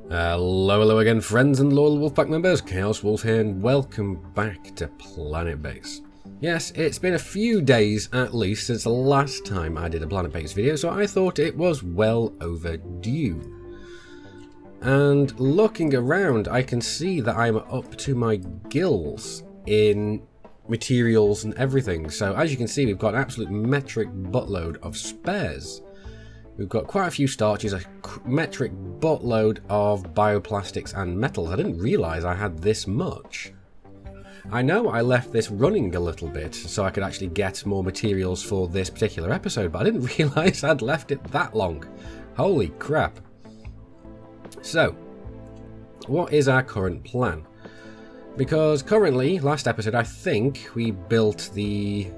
Hello again, friends and loyal Wolfpack members. Chaos Wolf here, and welcome back to Planetbase. Yes, it's been a few days at least since the last time I did a Planetbase video, so I thought it was well overdue. And looking around, I can see that I'm up to my gills in materials and everything. So as you can see, we've got an absolute metric buttload of spares. We've got quite a few starches, a metric buttload of bioplastics and metals. I didn't realise I had this much. I know I left this running a little bit so I could actually get more materials for this particular episode, but I didn't realise I'd left it that long. Holy crap. So, what is our current plan? Because currently, last episode, I think we built the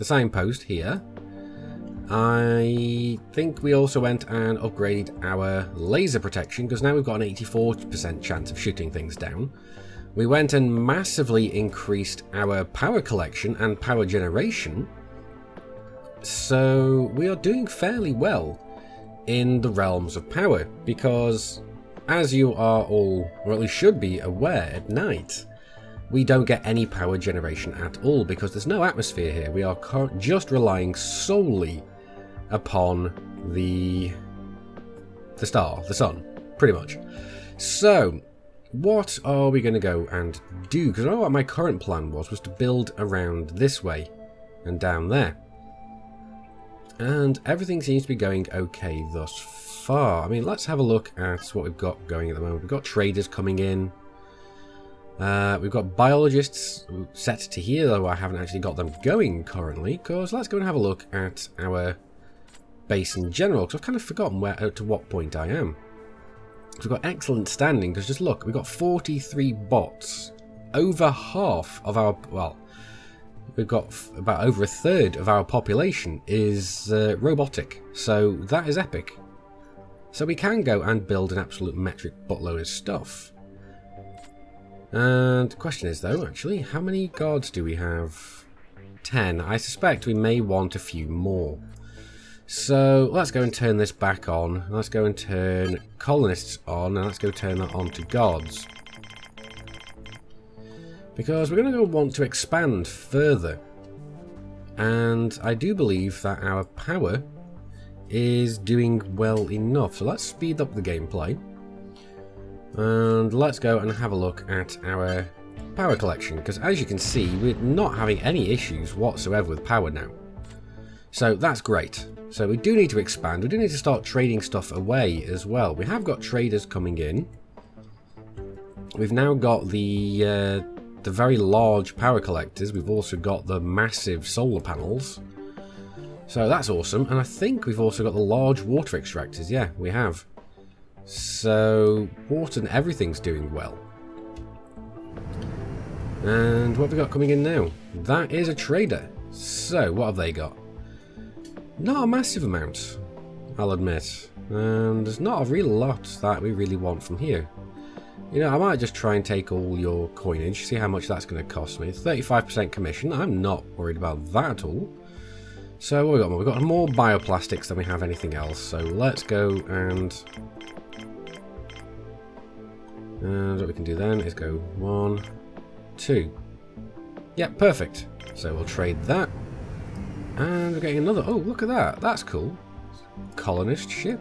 signpost here. I think we also went and upgraded our laser protection, because now we've got an 84% chance of shooting things down. We went and massively increased our power collection and power generation. So we are doing fairly well in the realms of power, because as you are all, or at least should be, aware, at night we don't get any power generation at all because there's no atmosphere here. We are just relying solely upon the sun, pretty much. So what are we going to go and do? Because I know what my current plan was to build around this way and down there, and everything seems to be going okay thus far. I mean, let's have a look at what we've got going at the moment. We've got traders coming in. We've got biologists set to here, though I haven't actually got them going currently. Because let's go and have a look at our base in general, because I've kind of forgotten to what point I am. So we've got excellent standing, because just look, we've got 43 bots. Over half of our, well, we've got about over a third of our population is robotic, so that is epic. So we can go and build an absolute metric buttload of stuff. And the question is, though, actually, how many guards do we have? 10. I suspect we may want a few more. So let's go and turn this back on. Let's go and turn colonists on, and let's go turn that on to guards. Because we're going to want to expand further. And I do believe that our power is doing well enough. So let's speed up the gameplay. And let's go and have a look at our power collection. Because as you can see, we're not having any issues whatsoever with power now. So that's great. So we do need to expand. We do need to start trading stuff away as well. We have got traders coming in. We've now got the very large power collectors. We've also got the massive solar panels. So that's awesome. And I think we've also got the large water extractors. Yeah, we have. So water and everything's doing well. And what have we got coming in now? That is a trader. So what have they got? Not a massive amount, I'll admit. And there's not a real lot that we really want from here. You know, I might just try and take all your coinage, see how much that's going to cost me. 35% commission, I'm not worried about that at all. So what have we got more? We've got more bioplastics than we have anything else. So let's go and what we can do then is go 1, 2. Yeah, perfect. So we'll trade that. And we're getting another. Oh, look at that. That's cool. Colonist ship.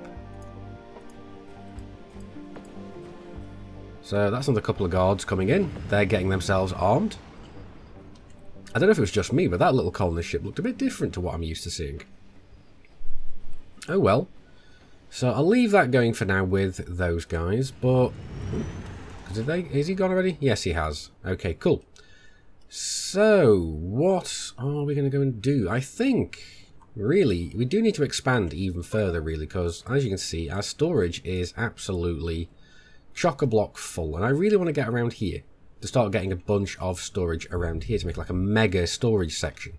So that's another couple of guards coming in. They're getting themselves armed. I don't know if it was just me, but that little colonist ship looked a bit different to what I'm used to seeing. Oh well. So I'll leave that going for now with those guys, but is he gone already? Yes, he has. Okay, cool. So, what are we going to go and do? I think, really, we do need to expand even further, really, because, as you can see, our storage is absolutely chock-a-block full, and I really want to get around here to start getting a bunch of storage around here to make like a mega storage section.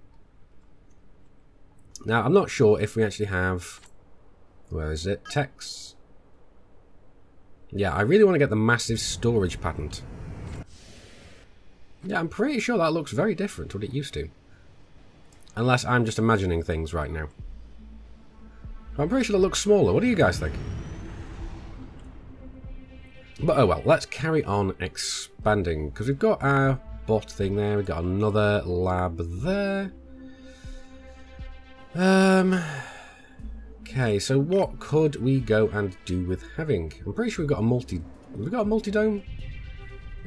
Now, I'm not sure if we actually have... Where is it? Text. Yeah, I really want to get the massive storage patent. Yeah, I'm pretty sure that looks very different to what it used to. Unless I'm just imagining things right now. I'm pretty sure it looks smaller. What do you guys think? But oh well, let's carry on expanding, because we've got our bot thing there, we've got another lab there. Okay, so what could we go and do with having? I'm pretty sure we've got a multi-dome?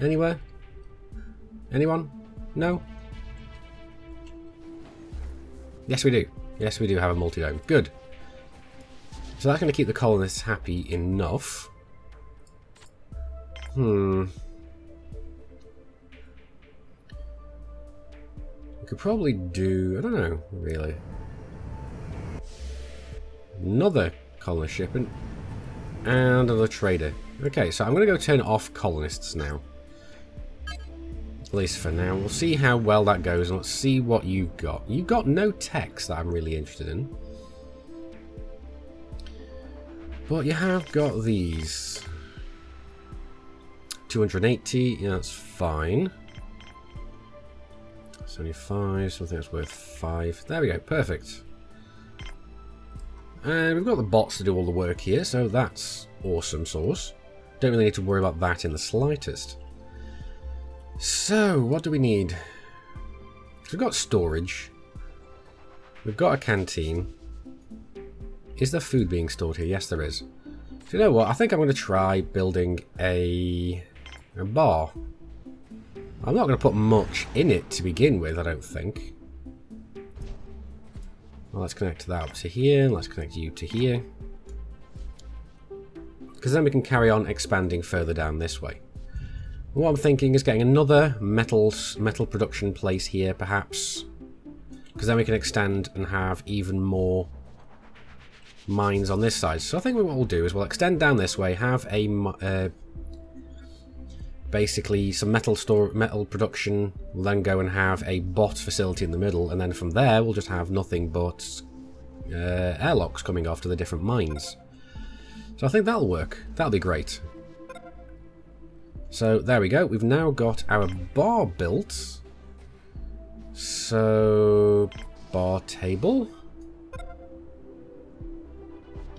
Anywhere? Anyone? No? Yes, we do. Yes, we do have a multi-dome. Good. So that's going to keep the colonists happy enough. We could probably do... I don't know, really. Another colonist shipment. And another trader. Okay, so I'm going to go turn off colonists now. At least for now. We'll see how well that goes, and let's see what you've got. You've got no text that I'm really interested in. But you have got these. 280, yeah, that's fine. 75, something that's worth 5. There we go, perfect. And we've got the bots to do all the work here, so that's awesome sauce. Don't really need to worry about that in the slightest. So, what do we need? We've got storage. We've got a canteen. Is there food being stored here? Yes, there is. So you know what? I think I'm going to try building a bar. I'm not going to put much in it to begin with, I don't think. Well, let's connect that up to here. Let's connect you to here. Because then we can carry on expanding further down this way. What I'm thinking is getting another metal production place here, perhaps. Because then we can extend and have even more mines on this side. So I think what we'll do is we'll extend down this way, have a basically some metal production, we'll then go and have a bot facility in the middle, and then from there we'll just have nothing but airlocks coming off to the different mines. So I think that'll work. That'll be great. So there we go. We've now got our bar built. So bar table.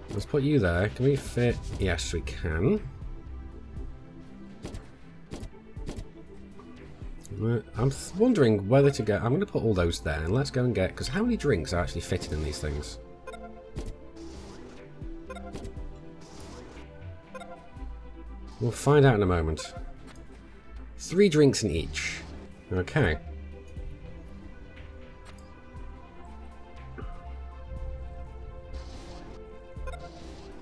Let's put you there. Can we fit? Yes, we can. I'm wondering whether to get... I'm going to put all those there, and let's go and get... Because how many drinks are actually fitted in these things? We'll find out in a moment. 3 drinks in each. Okay.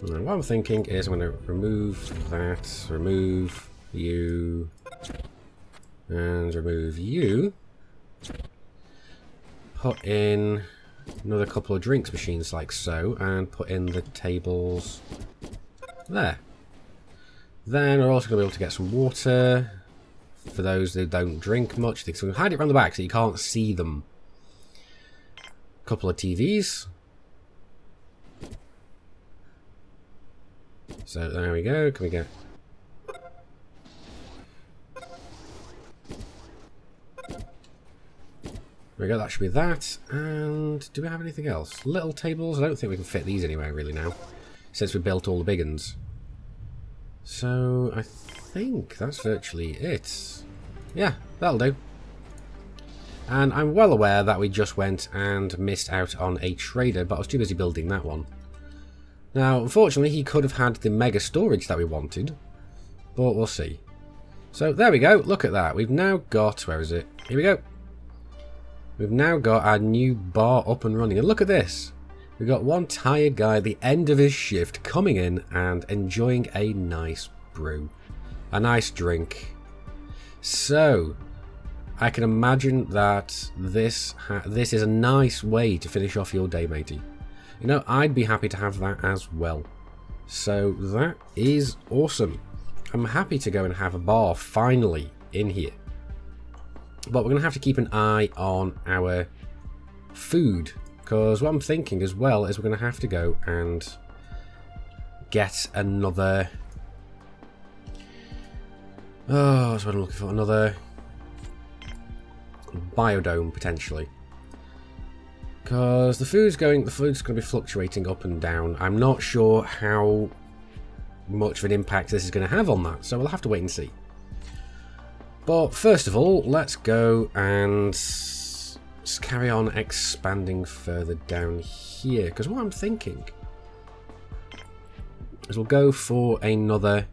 Now, what I'm thinking is I'm going to remove that, remove you, and remove you. Put in another couple of drinks machines like so, and put in the tables there. Then we're also going to be able to get some water for those that don't drink much. So we'll hide it around the back so you can't see them. A couple of TVs. So there we go. Can we get... There we go, that should be that. And do we have anything else? Little tables? I don't think we can fit these anywhere really now, since we built all the big ones. So I think that's virtually it. Yeah, that'll do. And I'm well aware that we just went and missed out on a trader, but I was too busy building that one. Now, unfortunately, he could have had the mega storage that we wanted, but we'll see. So there we go, look at that. We've now got, where is it? Here we go. We've now got our new bar up and running, and look at this. We've got one tired guy at the end of his shift coming in and enjoying a nice brew. A nice drink. So, I can imagine that this is a nice way to finish off your day, matey. You know, I'd be happy to have that as well. So, that is awesome. I'm happy to go and have a bar finally in here. But we're going to have to keep an eye on our food. Because what I'm thinking as well is we're going to have to go and get another... Oh, that's what I'm looking for. Another biodome, potentially. Because the food's going to be fluctuating up and down. I'm not sure how much of an impact this is going to have on that, so we'll have to wait and see. But first of all, let's go and just carry on expanding further down here, because what I'm thinking is we'll go for another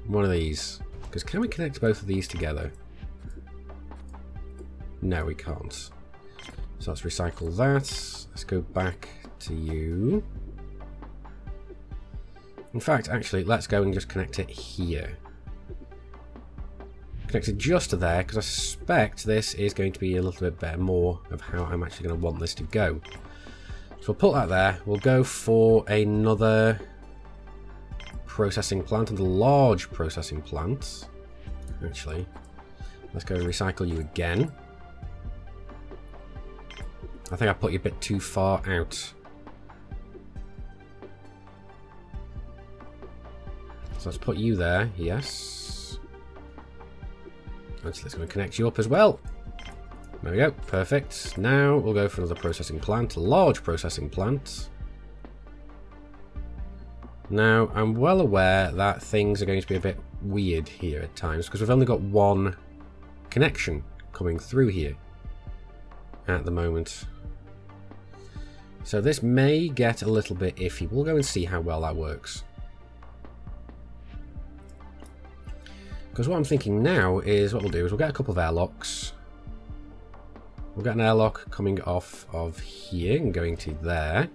one of these, because can we connect both of these together? No, we can't. So let's recycle that. Let's go back to you. In fact, actually, let's go and just connect it here. Connect it just to there, because I suspect this is going to be a little bit better, more of how I'm actually going to want this to go. So we'll put that there. We'll go for another processing plant, and a large processing plant. Actually, let's go recycle you again. I think I put you a bit too far out. So let's put you there, yes. Actually, let's go and connect you up as well. There we go, perfect. Now we'll go for another processing plant, a large processing plant. Now, I'm well aware that things are going to be a bit weird here at times, because we've only got one connection coming through here at the moment. So this may get a little bit iffy. We'll go and see how well that works. Because what I'm thinking now is what we'll do is we'll get a couple of airlocks. We'll get an airlock coming off of here and going to there.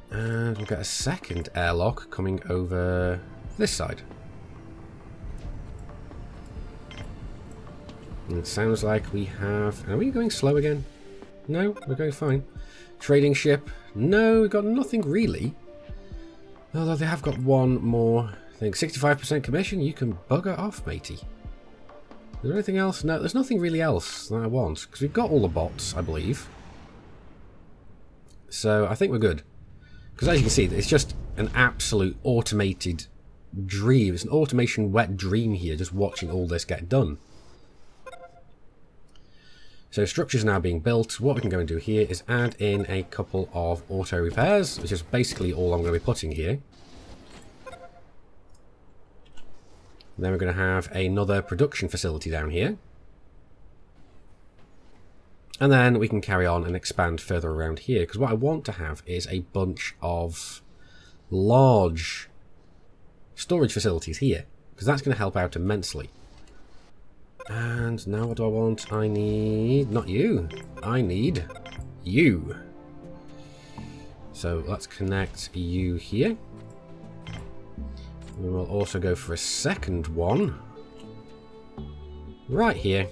And we'll get a second airlock coming over this side. And it sounds like we have... Are we going slow again? No, we're going fine. Trading ship. No, we've got nothing really. Although they have got one more thing. 65% commission. You can bugger off, matey. Is there anything else? No, there's nothing really else that I want. Because we've got all the bots, I believe. So I think we're good. Because as you can see, it's just an absolute automated dream. It's an automation wet dream here, just watching all this get done. So structure's now being built. What we can go and do here is add in a couple of auto repairs, which is basically all I'm going to be putting here. And then we're going to have another production facility down here. And then we can carry on and expand further around here, because what I want to have is a bunch of large storage facilities here, because that's going to help out immensely. And now what do I want? I need... not you. I need you. So let's connect you here. We will also go for a second one. Right here.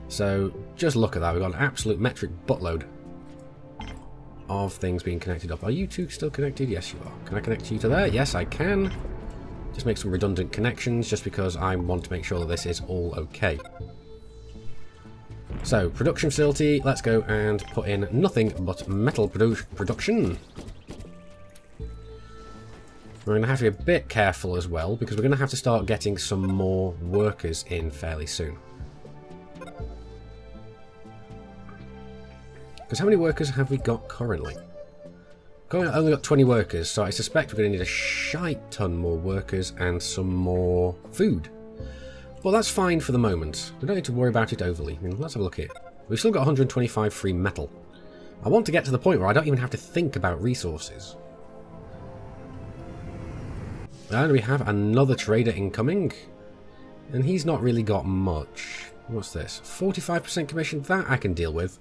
So just look at that. We've got an absolute metric buttload of things being connected up. Are you two still connected? Yes, you are. Can I connect you to there? Yes, I can. Just make some redundant connections just because I want to make sure that this is all okay. So, production facility, let's go and put in nothing but metal production. We're going to have to be a bit careful as well, because we're going to have to start getting some more workers in fairly soon. Because how many workers have we got currently? I've only got 20 workers, so I suspect we're going to need a shite ton more workers and some more food. But that's fine for the moment. We don't need to worry about it overly. I mean, let's have a look here. We've still got 125 free metal. I want to get to the point where I don't even have to think about resources. And we have another trader incoming. And he's not really got much. What's this? 45% commission? That I can deal with.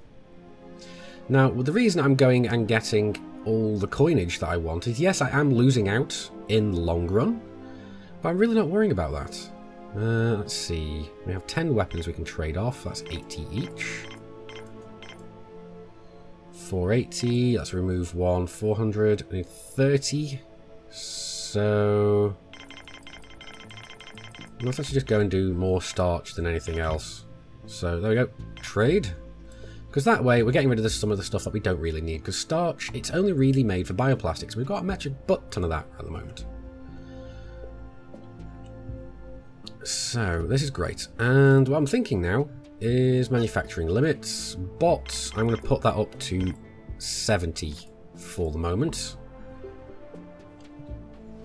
Now, the reason I'm going and getting all the coinage that I want is, yes, I am losing out in the long run, but I'm really not worrying about that. Let's see. We have 10 weapons we can trade off. That's 80 each. 480. Let's remove one. 400. I need 30. So let's actually just go and do more starch than anything else. So there we go. Trade. Because that way we're getting rid of some of the stuff that we don't really need. Because starch, it's only really made for bioplastics. We've got a metric butt ton of that at the moment. So this is great. And what I'm thinking now is manufacturing limits. Bots, I'm going to put that up to 70 for the moment.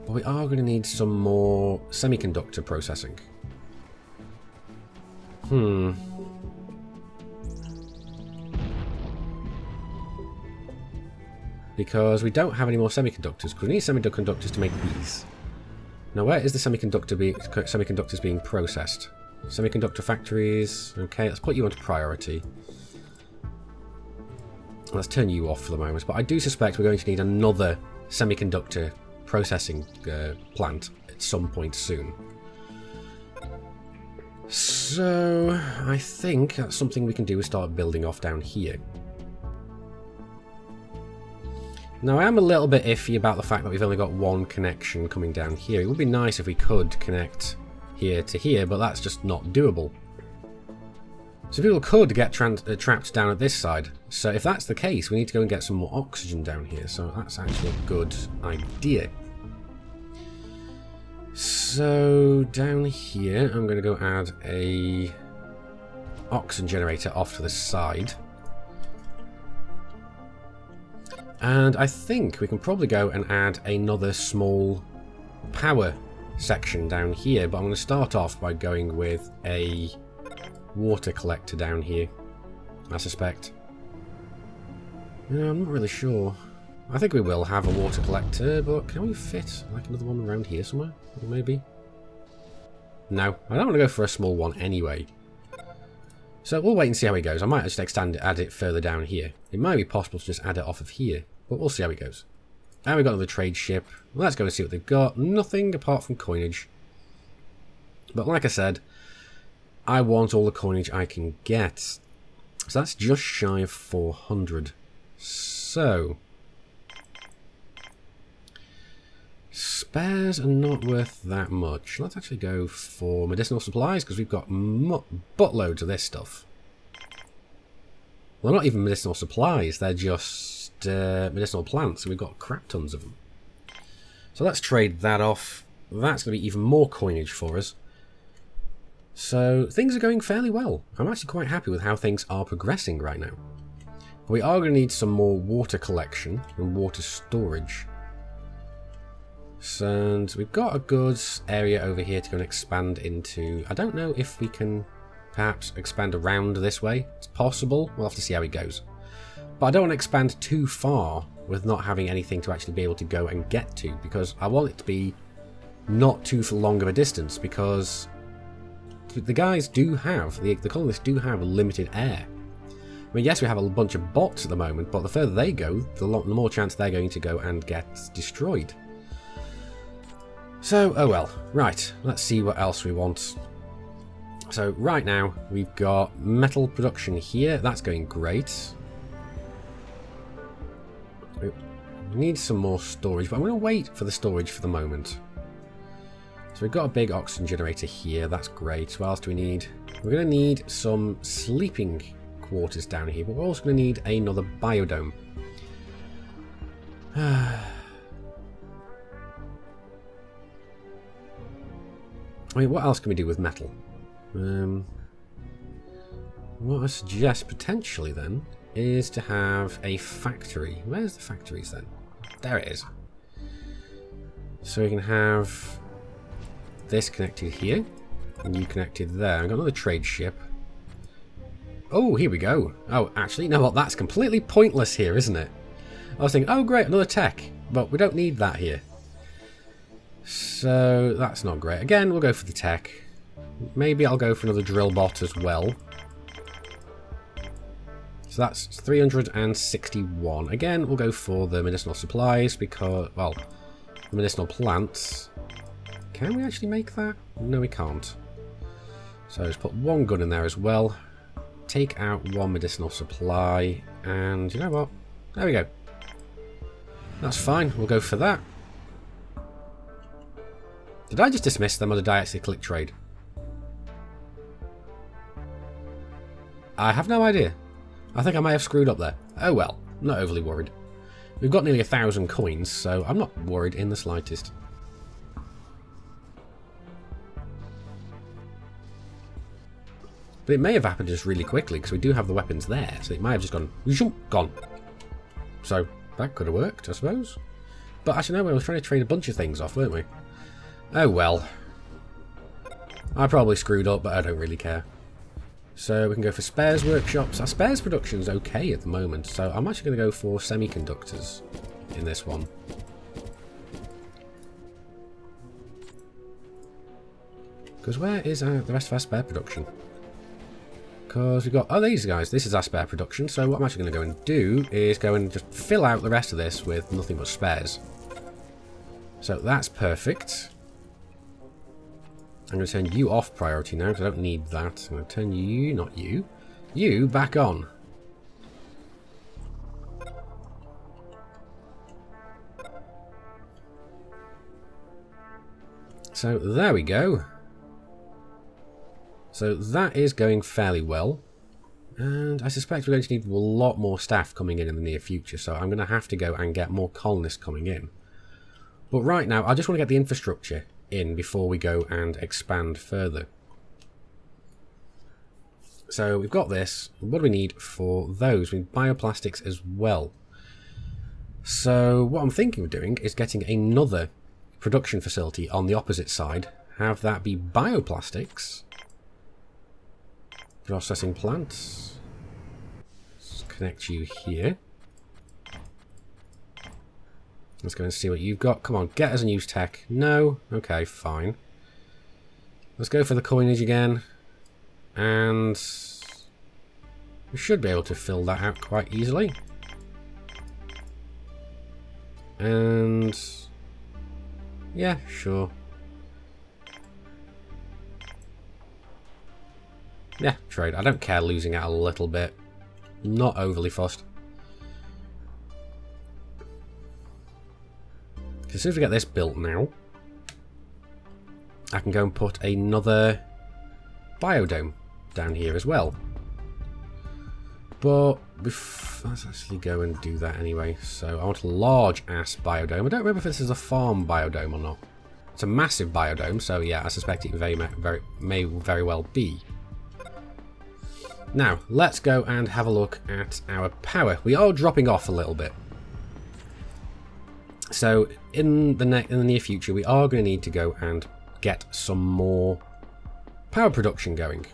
But we are going to need some more semiconductor processing. Because we don't have any more semiconductors, because we need semiconductors to make these. Now, where is the semiconductors being processed? Semiconductor factories. Okay, let's put you onto priority. Let's turn you off for the moment, but I do suspect we're going to need another semiconductor processing plant at some point soon. So, I think that's something we can do is start building off down here. Now, I am a little bit iffy about the fact that we've only got one connection coming down here. It would be nice if we could connect here to here, but that's just not doable. So people could get trapped down at this side. So if that's the case, we need to go and get some more oxygen down here. So that's actually a good idea. So down here, I'm going to go add a oxygen generator off to the side. And I think we can probably go and add another small power section down here. But I'm going to start off by going with a water collector down here, I suspect. No, I'm not really sure. I think we will have a water collector, but can we fit like another one around here somewhere? Maybe? No, I don't want to go for a small one anyway. So we'll wait and see how it goes. I might just add it further down here. It might be possible to just add it off of here, but we'll see how it goes. And we've got another trade ship. Let's go and see what they've got. Nothing apart from coinage. But like I said, I want all the coinage I can get. So that's just shy of 400. So spares are not worth that much. Let's actually go for medicinal supplies, because we've got buttloads of this stuff. Well, they're not even medicinal supplies, they're just medicinal plants, and we've got crap tons of them. So let's trade that off. That's going to be even more coinage for us. So things are going fairly well. I'm actually quite happy with how things are progressing right now. We are going to need some more water collection and water storage. And we've got a good area over here to go and expand into. I don't know if we can perhaps expand around this way. It's possible. We'll have to see how it goes. But I don't want to expand too far with not having anything to actually be able to go and get to, because I want it to be not too long of a distance, because the guys do have, the colonists do have limited air. I mean, yes, we have a bunch of bots at the moment, but the further they go, the more chance they're going to go and get destroyed. So, oh well. Right, let's see what else we want. So, right now, we've got metal production here. That's going great. We need some more storage, but I'm going to wait for the storage for the moment. So we've got a big oxygen generator here. That's great. What else do we need? We're going to need some sleeping quarters down here, but we're also going to need another biodome. I mean, what else can we do with metal? What I suggest potentially then is to have a factory. Where's the factories then? There it is. So we can have this connected here, and you connected there. I've got another trade ship. Oh, here we go. Oh, actually, you know what? That's completely pointless here, isn't it? I was thinking, oh great, another tech, but we don't need that here. So that's not great. Again, we'll go for the tech. Maybe I'll go for another drill bot as well. So that's 361. Again, we'll go for the medicinal supplies because, well, the medicinal plants. Can we actually make that? No, we can't. So just put one gun in there as well. Take out one medicinal supply. And you know what? There we go. That's fine. We'll go for that. Did I just dismiss them or did I actually click trade? I have no idea. I think I might have screwed up there. Oh well, not overly worried. We've got nearly 1,000 coins, so I'm not worried in the slightest. But it may have happened just really quickly because we do have the weapons there, so it might have just gone. So that could have worked, I suppose. But actually no, we were trying to trade a bunch of things off, weren't we? Oh well. I probably screwed up, but I don't really care. So we can go for spares workshops. Our spares production's okay at the moment, so I'm actually going to go for semiconductors in this one. Because where is the rest of our spare production? Because we've got... Oh, these guys. This is our spare production. So what I'm actually going to go and do is go and just fill out the rest of this with nothing but spares. So that's perfect. I'm going to turn you off priority now because I don't need that. I'm going to turn you, not you, you back on. So there we go. So that is going fairly well. And I suspect we're going to need a lot more staff coming in the near future. So I'm going to have to go and get more colonists coming in. But right now, I just want to get the infrastructure in before we go and expand further. So we've got this. What do we need for those? We need bioplastics as well. So what I'm thinking of doing is getting another production facility on the opposite side. Have that be bioplastics. Processing plants. Let's connect you here. Let's go and see what you've got. Come on, get us and use tech. No? Okay, fine. Let's go for the coinage again. And we should be able to fill that out quite easily. And yeah, sure. Yeah, trade. I don't care losing out a little bit. Not overly fussed. As soon as we get this built now, I can go and put another biodome down here as well. But let's actually go and do that anyway. So I want a large ass biodome. I don't remember if this is a farm biodome or not. It's a massive biodome, so yeah, I suspect it may very well be. Now, let's go and have a look at our power. We are dropping off a little bit. So, in the near future, we are going to need to go and get some more power production going.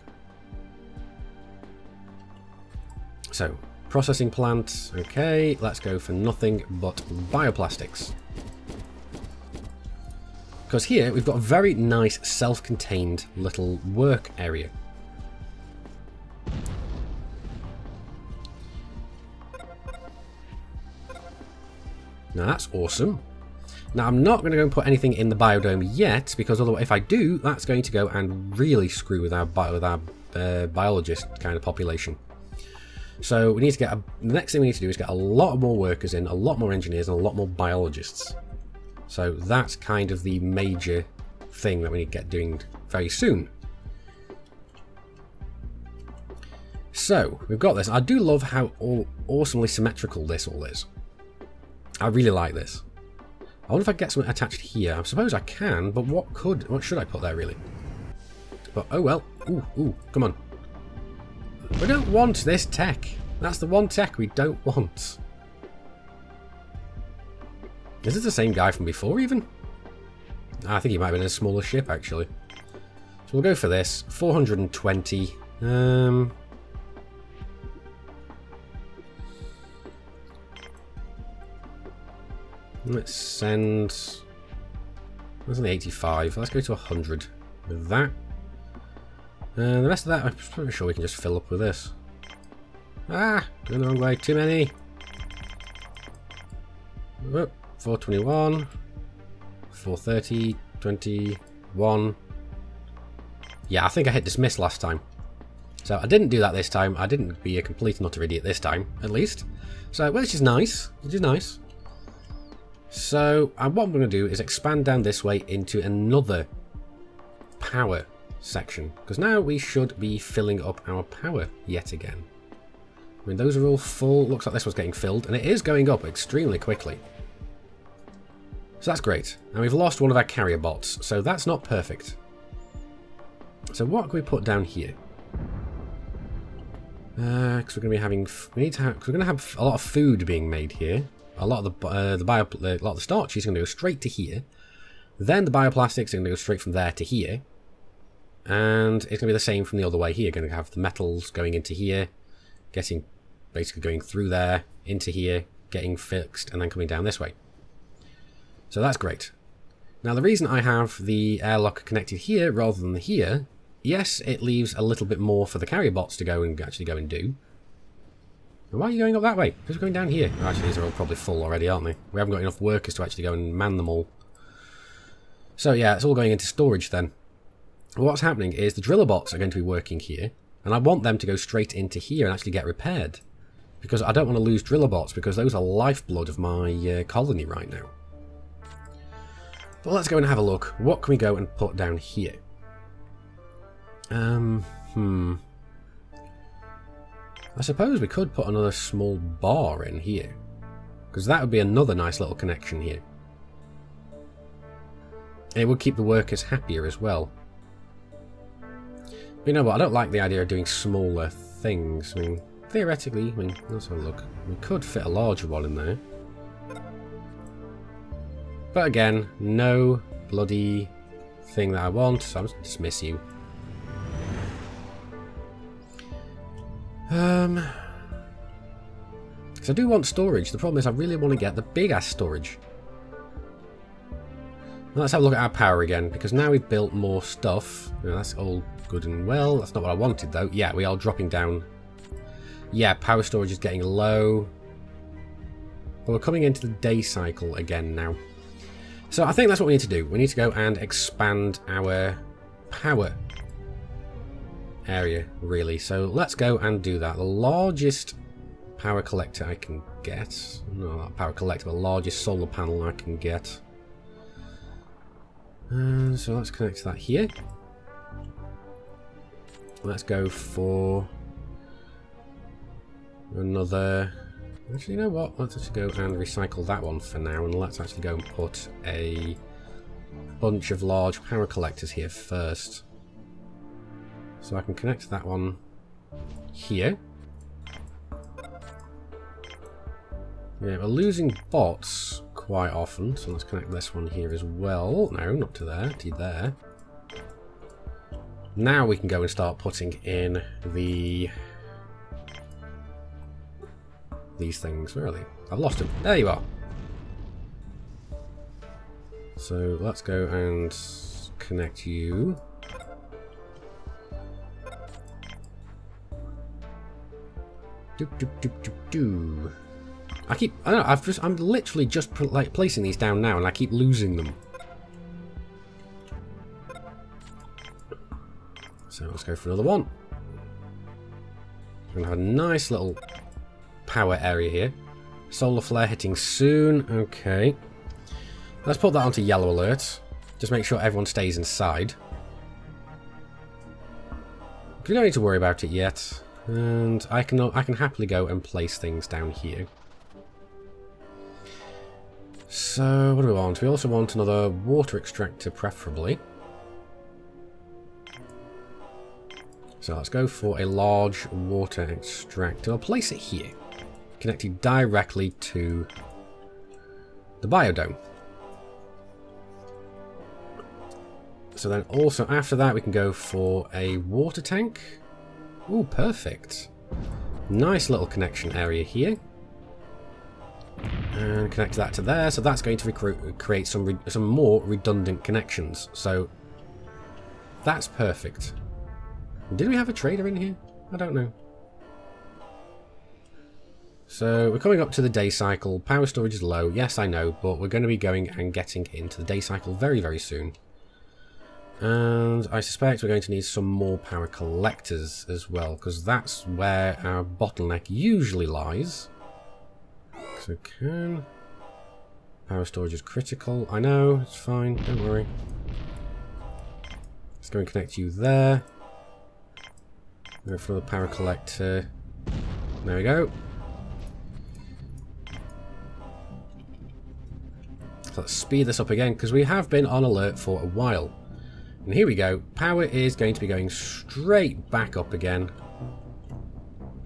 So, processing plant, okay, let's go for nothing but bioplastics. Because here, we've got a very nice self-contained little work area. Now that's awesome. Now I'm not going to go and put anything in the biodome yet, because otherwise if I do, that's going to go and really screw with our biologist kind of population. So we need to get the next thing we need to do is get a lot more workers in, a lot more engineers, and a lot more biologists. So that's kind of the major thing that we need to get doing very soon. So we've got this. I do love how awesomely symmetrical this all is. I really like this. I wonder if I get something attached here. I suppose I can, but what should I put there really? But oh well. Ooh, come on. We don't want this tech. That's the one tech we don't want. Is it the same guy from before even? I think he might have been in a smaller ship actually. So we'll go for this. 420. Let's send... That's an 85. Let's go to 100 with that. And the rest of that, I'm pretty sure we can just fill up with this. Ah! Going the wrong way. Too many. Oh, 421. 430. 21. Yeah, I think I hit dismiss last time. So I didn't do that this time. I didn't be a complete and utter idiot this time, at least. So, well, which is nice. Which is nice. So, what I'm going to do is expand down this way into another power section. Because now we should be filling up our power yet again. I mean, those are all full. Looks like this one's getting filled. And it is going up extremely quickly. So that's great. And we've lost one of our carrier bots. So that's not perfect. So what can we put down here? Because we're going to be having, because we're going to have a lot of food being made here. A lot of a lot of the starch is going to go straight to here. Then the bioplastics are going to go straight from there to here. And it's going to be the same from the other way here. Going to have the metals going into here, basically going through there, into here, getting fixed, and then coming down this way. So that's great. Now the reason I have the airlock connected here rather than here, yes, it leaves a little bit more for the carrier bots to go and actually go and do. And why are you going up that way? Because we're going down here. Oh, actually, these are all probably full already, aren't they? We haven't got enough workers to actually go and man them all. So yeah, it's all going into storage then. What's happening is the driller bots are going to be working here, and I want them to go straight into here and actually get repaired. Because I don't want to lose driller bots, because those are lifeblood of my colony right now. But let's go and have a look. What can we go and put down here? I suppose we could put another small bar in here, because that would be another nice little connection here. It would keep the workers happier as well. But you know what, I don't like the idea of doing smaller things. I mean, theoretically, let's have a look. We could fit a larger one in there. But again, no bloody thing that I want, so I'm just going to dismiss you. Because I do want storage. The problem is I really want to get the big-ass storage. Let's have a look at our power again, because now we've built more stuff. You know, that's all good and well. That's not what I wanted, though. Yeah, we are dropping down. Yeah, power storage is getting low. But we're coming into the day cycle again now. So I think that's what we need to do. We need to go and expand our power area, really. So let's go and do that. The largest power collector I can get. No, not power collector, but the largest solar panel I can get. So let's connect that here. Let's go for another... Actually, you know what? Let's actually go and recycle that one for now, and let's actually go and put a bunch of large power collectors here first. So I can connect that one here. Yeah, we're losing bots quite often, so let's connect this one here as well. No, not to there, to there. Now we can go and start putting in these things. Where are they? I've lost them. There you are. So let's go and connect you. I don't know, I'm literally just placing these down now, and I keep losing them. So let's go for another one. We're gonna have a nice little power area here. Solar flare hitting soon. Okay. Let's put that onto yellow alert. Just make sure everyone stays inside. You don't need to worry about it yet. And I can happily go and place things down here. So what do we want? We also want another water extractor, preferably. So let's go for a large water extractor. I'll place it here, connected directly to the biodome. So then also after that we can go for a water tank. Ooh, perfect. Nice little connection area here. And connect that to there. So that's going to create some more redundant connections. So that's perfect. Did we have a trader in here? I don't know. So we're coming up to the day cycle. Power storage is low. Yes, I know, but we're going to be going and getting into the day cycle very, very soon. And I suspect we're going to need some more power collectors as well, because that's where our bottleneck usually lies. So can... Power storage is critical. I know, it's fine, don't worry. Let's go and connect you there. Go for the power collector. There we go. So let's speed this up again, because we have been on alert for a while. And here we go. Power is going to be going straight back up again.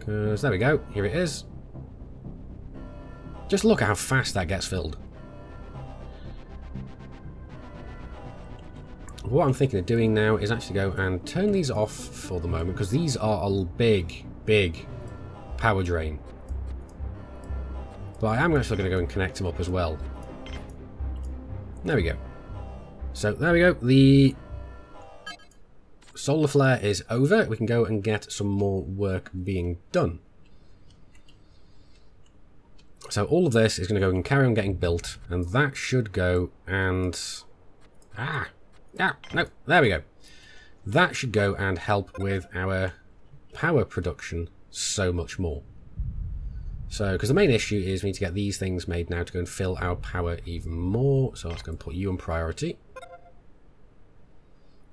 Because there we go. Here it is. Just look at how fast that gets filled. What I'm thinking of doing now is actually go and turn these off for the moment, because these are a big, big power drain. But I am actually going to go and connect them up as well. There we go. So there we go. The solar flare is over. We can go and get some more work being done. So all of this is going to go and carry on getting built, and that should go and... no, there we go. That should go and help with our power production so much more. So, because the main issue is we need to get these things made now to go and fill our power even more. So let's go and put you on priority.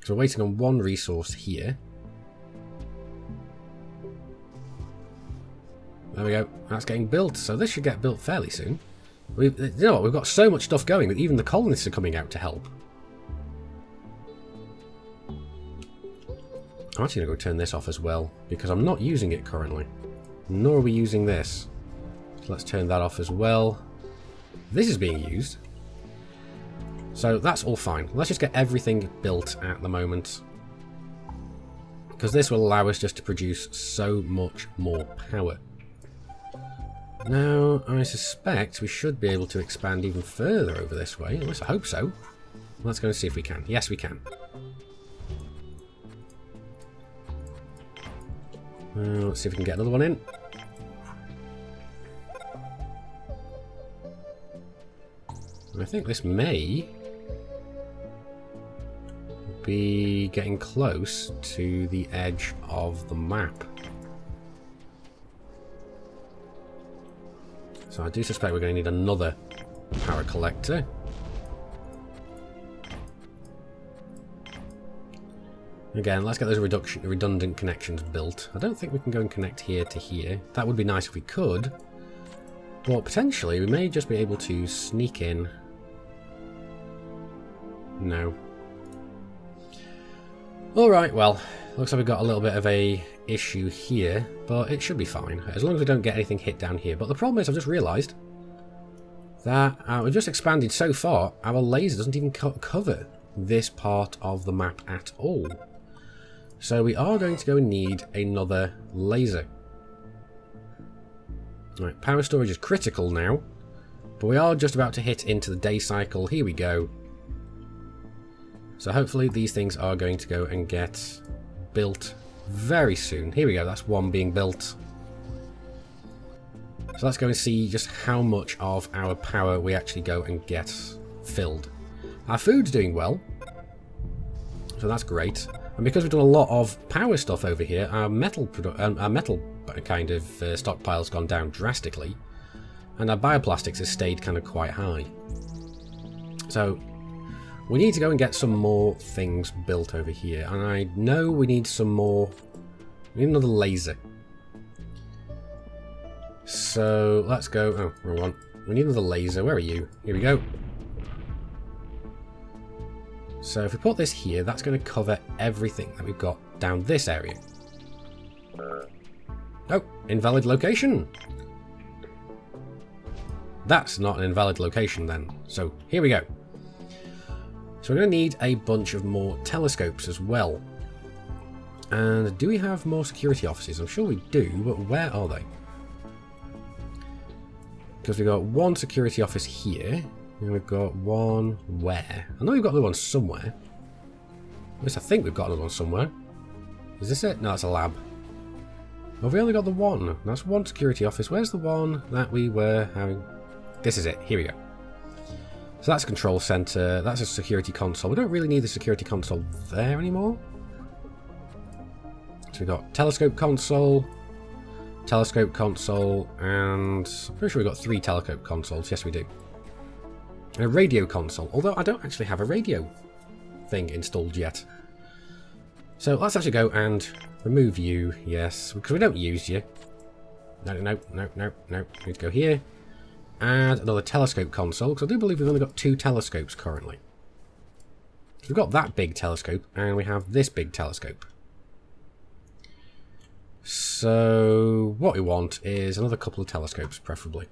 So we're waiting on one resource here. There we go. That's getting built. So this should get built fairly soon. You know what? We've got so much stuff going that even the colonists are coming out to help. I'm actually going to go turn this off as well, because I'm not using it currently. Nor are we using this. So let's turn that off as well. This is being used. So that's all fine. Let's just get everything built at the moment, because this will allow us just to produce so much more power. Now, I suspect we should be able to expand even further over this way. At least I hope so. Let's go and see if we can. Yes, we can. Let's see if we can get another one in. I think this may be getting close to the edge of the map. So I do suspect we're going to need another power collector. Again, let's get those redundant connections built. I don't think we can go and connect here to here. That would be nice if we could. But potentially, we may just be able to sneak in. No. Alright, well, looks like we've got a little bit of a issue here, but it should be fine, as long as we don't get anything hit down here. But the problem is, I've just realised that we've just expanded so far, our laser doesn't even cover this part of the map at all. So we are going to go and need another laser. Right, power storage is critical now, but we are just about to hit into the day cycle. Here we go. So hopefully these things are going to go and get built very soon. Here we go, that's one being built. So let's go and see just how much of our power we actually go and get filled. Our food's doing well, so that's great. And because we've done a lot of power stuff over here, our metal kind of stockpile's gone down drastically, and our bioplastics has stayed kind of quite high. So we need to go and get some more things built over here, and I know we need some more. We need another laser. So let's go. Oh, wrong one. We need another laser. Where are you? Here we go. So if we put this here, that's going to cover everything that we've got down this area. Oh, invalid location. That's not an invalid location then. So here we go. So we're going to need a bunch of more telescopes as well. And do we have more security offices? I'm sure we do, but where are they? Because we've got one security office here. And we've got one where? I know we've got another one somewhere. At least I think we've got another one somewhere. Is this it? No, it's a lab. Have we only got the one? That's one security office. Where's the one that we were having? This is it. Here we go. So that's a control center. That's a security console. We don't really need the security console there anymore. So we've got telescope console, and I'm pretty sure we've got 3 telescope consoles. Yes, we do. And a radio console, although I don't actually have a radio thing installed yet. So let's actually go and remove you, yes, because we don't use you. No. Need to go here. Add another telescope console, because I do believe we've only got 2 telescopes currently. So we've got that big telescope, and we have this big telescope. So what we want is another couple of telescopes, preferably.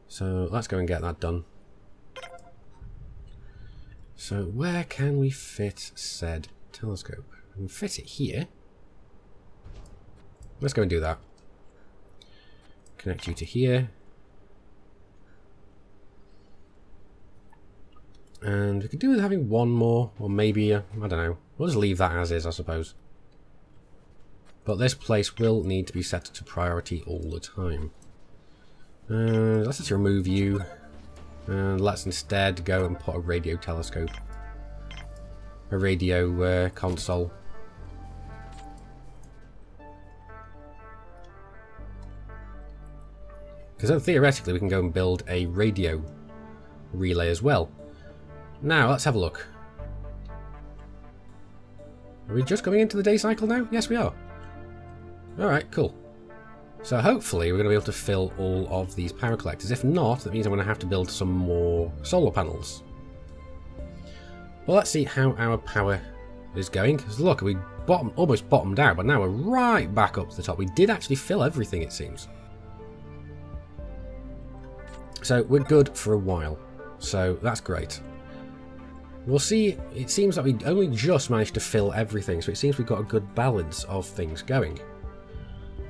So let's go and get that done. So where can we fit said telescope? We can fit it here. Let's go and do that. Connect you to here. And we could do with having one more, or maybe, I don't know. We'll just leave that as is, I suppose. But this place will need to be set to priority all the time. Let's just remove you. And let's instead go and put a radio telescope. A radio console. Because then theoretically we can go and build a radio relay as well. Now, let's have a look. Are we just coming into the day cycle now? Yes, we are. Alright, cool. So hopefully we're going to be able to fill all of these power collectors. If not, that means I'm going to have to build some more solar panels. Well, let's see how our power is going. Because look, we almost bottomed out, but now we're right back up to the top. We did actually fill everything, it seems. So we're good for a while. So that's great. We'll see, it seems like we only just managed to fill everything, so it seems we've got a good balance of things going.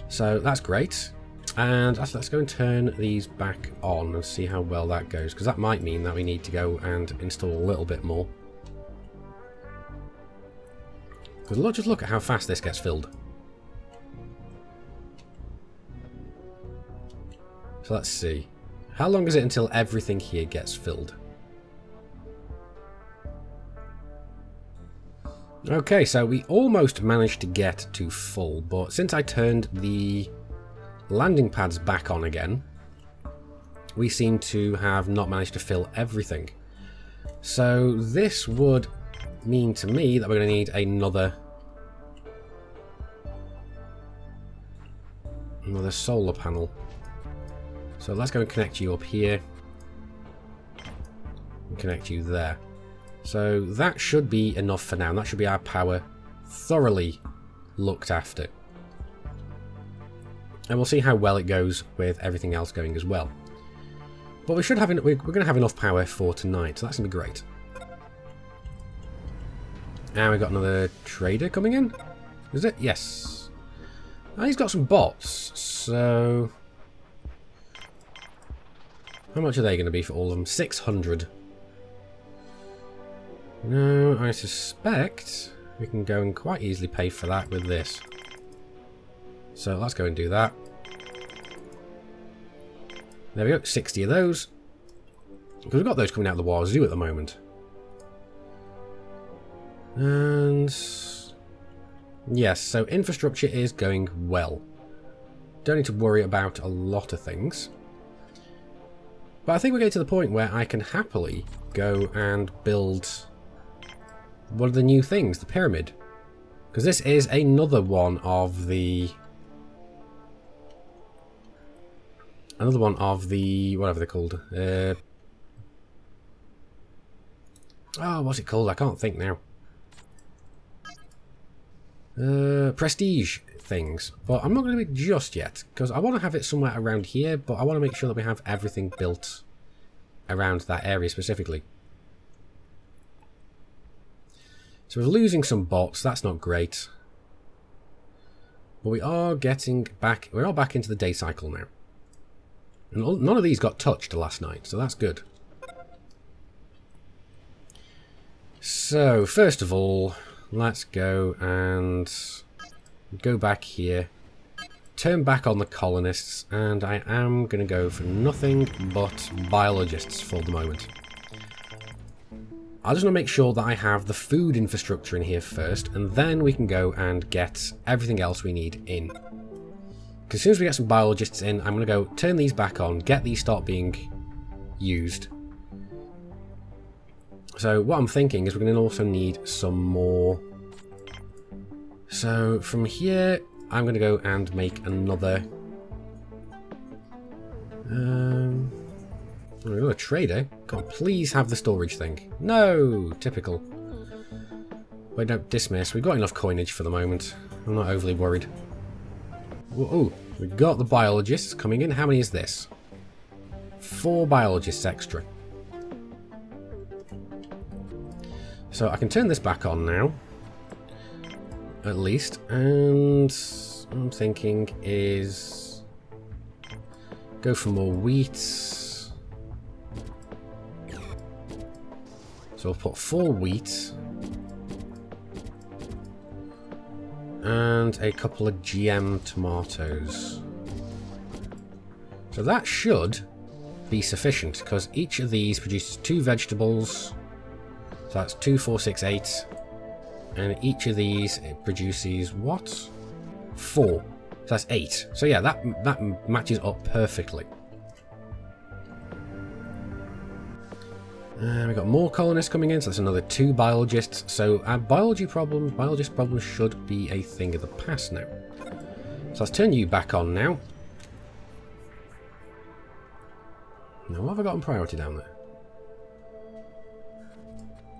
So that's great. And let's go and turn these back on and see how well that goes, because that might mean that we need to go and install a little bit more. Because just look at how fast this gets filled. So let's see. How long is it until everything here gets filled? Okay, so we almost managed to get to full, but since I turned the landing pads back on again, we seem to have not managed to fill everything. So this would mean to me that we're going to need another solar panel. So let's go and connect you up here and connect you there. So that should be enough for now, and that should be our power thoroughly looked after. And we'll see how well it goes with everything else going as well. But we should have we're going to have enough power for tonight, so that's going to be great. And we've got another trader coming in. Is it? Yes. And he's got some bots, so how much are they going to be for all of them? 600. No, I suspect we can go and quite easily pay for that with this. So let's go and do that. There we go, 60 of those. Because we've got those coming out of the wazoo at the moment. And yes, so infrastructure is going well. Don't need to worry about a lot of things. But I think we're getting to the point where I can happily go and build one of the new things, the pyramid. Because this is another one of the whatever they're called. Oh, what's it called? I can't think now. Prestige things. But I'm not going to do it just yet, because I want to have it somewhere around here, but I want to make sure that we have everything built around that area specifically. So we're losing some bots, that's not great. But we are getting back, we're all back into the day cycle now. And none of these got touched last night, so that's good. So, first of all, let's go and go back here. Turn back on the colonists, and I am going to go for nothing but biologists for the moment. I just want to make sure that I have the food infrastructure in here first, and then we can go and get everything else we need in. Because as soon as we get some biologists in, I'm going to go turn these back on, get these start being used. So what I'm thinking is we're going to also need some more. So from here, I'm going to go and make another. Another trader. God, please have the storage thing. No, typical. But wait, no, dismiss. We've got enough coinage for the moment. I'm not overly worried. Oh, we've got the biologists coming in. How many is this? 4 biologists extra. So I can turn this back on now. At least. And what I'm thinking is go for more wheat. So we'll put 4 wheat. And a couple of GM tomatoes. So that should be sufficient, because each of these produces 2 vegetables. So that's 2, 4, 6, 8. And each of these, it produces what? 4. So that's 8. So yeah, that matches up perfectly. And we've got more colonists coming in, so that's another 2 biologists. So our biologist problems should be a thing of the past now. So let's turn you back on now. Now, what have I got on priority down there?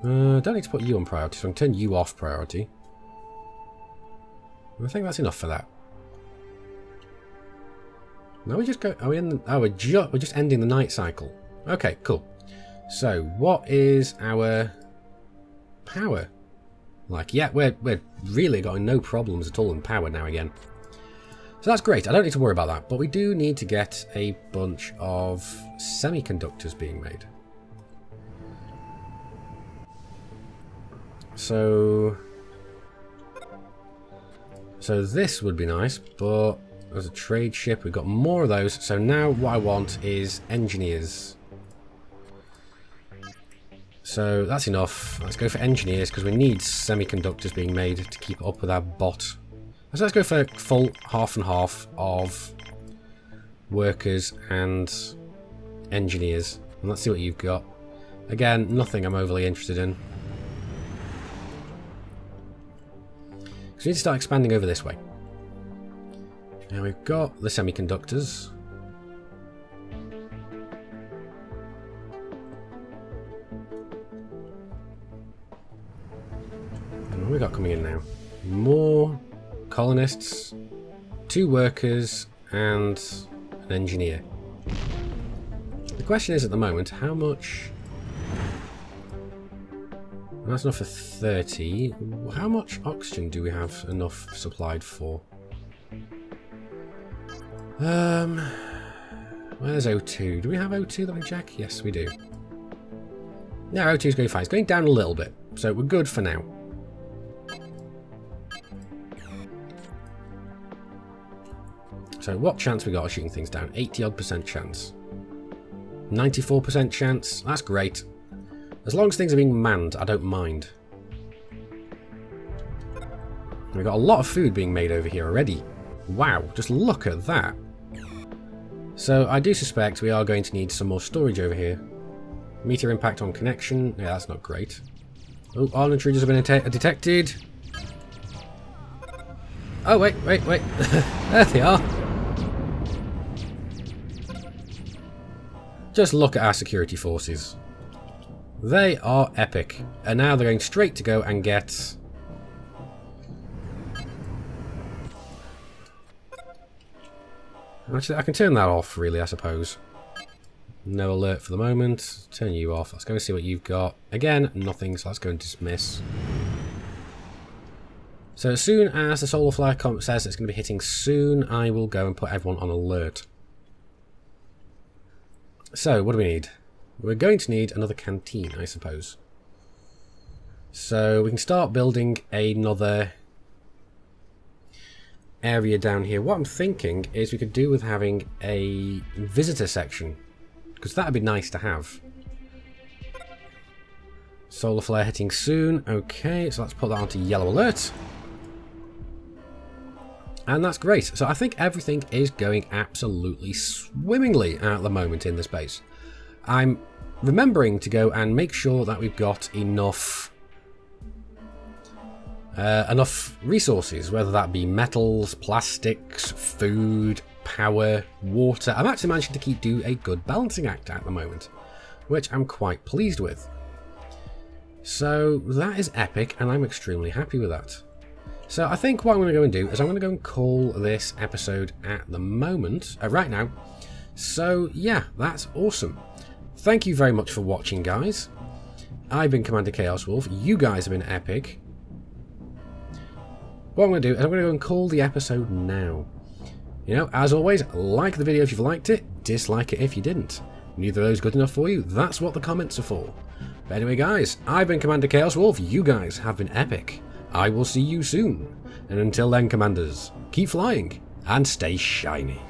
Don't need to put you on priority, so I can turn you off priority. I think that's enough for that. Now we just go. Are we in? We're just ending the night cycle. Okay, cool. So, what is our power like? Yeah, we're really got no problems at all in power now again. So that's great. I don't need to worry about that, but we do need to get a bunch of semiconductors being made. So this would be nice, but there's a trade ship. We've got more of those. So now what I want is engineers. So that's enough. Let's go for engineers, because we need semiconductors being made to keep up with our bot. So let's go for full half and half of workers and engineers. And let's see what you've got. Again, nothing I'm overly interested in. So we need to start expanding over this way. Now we've got the semiconductors. And what have we got coming in now? More colonists, 2 workers, and an engineer. The question is at the moment, how much... That's enough for 30. How much oxygen do we have enough supplied for? Where's O2? Do we have O2 that we check? Yes, we do. Yeah, O2 is going fine. It's going down a little bit, so we're good for now. So what chance we got of shooting things down? 80-odd% chance. 94% chance. That's great. As long as things are being manned, I don't mind. We've got a lot of food being made over here already. Wow, just look at that. So I do suspect we are going to need some more storage over here. Meteor impact on connection. Yeah, that's not great. Oh, armed intruders have been detected. Oh, wait. There they are. Just look at our security forces. They are epic. And now they're going straight to go and get... Actually, I can turn that off, really, I suppose. No alert for the moment. Turn you off. Let's go and see what you've got. Again, nothing, so let's go and dismiss. So as soon as the solar flare says it's going to be hitting soon, I will go and put everyone on alert. So, what do we need? We're going to need another canteen, I suppose. So we can start building another area down here. What I'm thinking is we could do with having a visitor section, because that would be nice to have. Solar flare hitting soon. Okay, so let's put that onto yellow alert. And that's great. So I think everything is going absolutely swimmingly at the moment in this base. I'm remembering to go and make sure that we've got enough resources, whether that be metals, plastics, food, power, water. I'm actually managing to do a good balancing act at the moment, which I'm quite pleased with. So that is epic, and I'm extremely happy with that. So I think what I'm going to go and do is I'm going to go and call this episode at the moment, right now. So yeah, that's awesome. Thank you very much for watching, guys. I've been Commander Chaos Wolf. You guys have been epic. What I'm going to do is I'm going to go and call the episode now. You know, as always, like the video if you've liked it, dislike it if you didn't. Neither of those good enough for you, that's what the comments are for. But anyway guys, I've been Commander Chaos Wolf, you guys have been epic. I will see you soon. And until then, Commanders, keep flying and stay shiny.